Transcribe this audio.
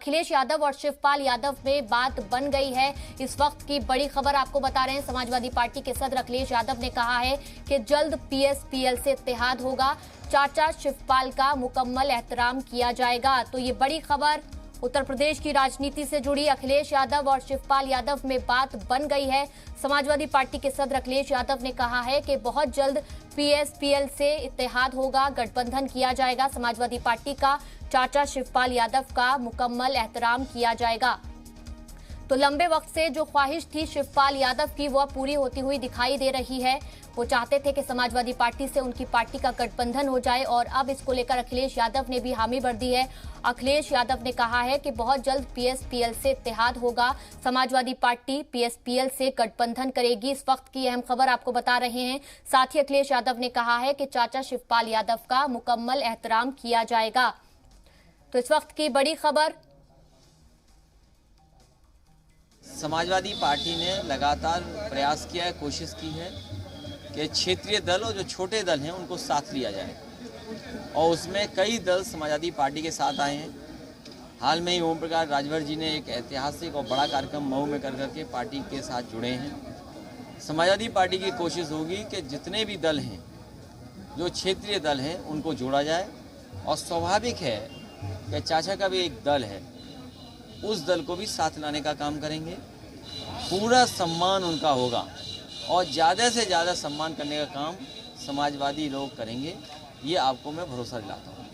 अखिलेश यादव और शिवपाल यादव में बात बन गई है। इस वक्त की बड़ी खबर आपको बता रहे हैं। समाजवादी पार्टी के सदर अखिलेश यादव ने कहा है कि जल्द पीएस-पीएल से इत्तेहाद होगा, चाचा शिवपाल का मुकम्मल एहतराम किया जाएगा। तो ये बड़ी खबर उत्तर प्रदेश की राजनीति से जुड़ी। अखिलेश यादव और शिवपाल यादव में बात बन गई है। समाजवादी पार्टी के सदर अखिलेश यादव ने कहा है कि बहुत जल्द पीएस-पीएल से इत्तेहाद होगा, गठबंधन किया जाएगा। समाजवादी पार्टी का चाचा शिवपाल यादव का मुकम्मल एहतराम किया जाएगा। तो लंबे वक्त से जो ख्वाहिश थी शिवपाल यादव की, वह पूरी होती हुई दिखाई दे रही है। वो चाहते थे कि समाजवादी पार्टी से उनकी पार्टी का गठबंधन हो जाए और अब इसको लेकर अखिलेश यादव ने भी हामी भर दी है। अखिलेश यादव ने कहा है कि बहुत जल्द पीएस-पीएल से इत्तेहाद होगा, समाजवादी पार्टी पीएस-पीएल से गठबंधन करेगी। इस वक्त की अहम खबर आपको बता रहे हैं। साथ ही अखिलेश यादव ने कहा है कि चाचा शिवपाल यादव का मुकम्मल एहतराम किया जाएगा। तो इस वक्त की बड़ी खबर। समाजवादी पार्टी ने लगातार प्रयास किया है, कोशिश की है कि क्षेत्रीय दल और जो छोटे दल हैं उनको साथ लिया जाए, और उसमें कई दल समाजवादी पार्टी के साथ आए हैं। हाल में ही ओम प्रकाश राजभर जी ने एक ऐतिहासिक और बड़ा कार्यक्रम मऊ में कर करके पार्टी के साथ जुड़े हैं। समाजवादी पार्टी की कोशिश होगी कि जितने भी दल हैं, जो क्षेत्रीय दल हैं, उनको जोड़ा जाए। और स्वाभाविक है कि चाचा का भी एक दल है, उस दल को भी साथ लाने का काम करेंगे। पूरा सम्मान उनका होगा और ज़्यादा से ज़्यादा सम्मान करने का काम समाजवादी लोग करेंगे, ये आपको मैं भरोसा दिलाता हूँ।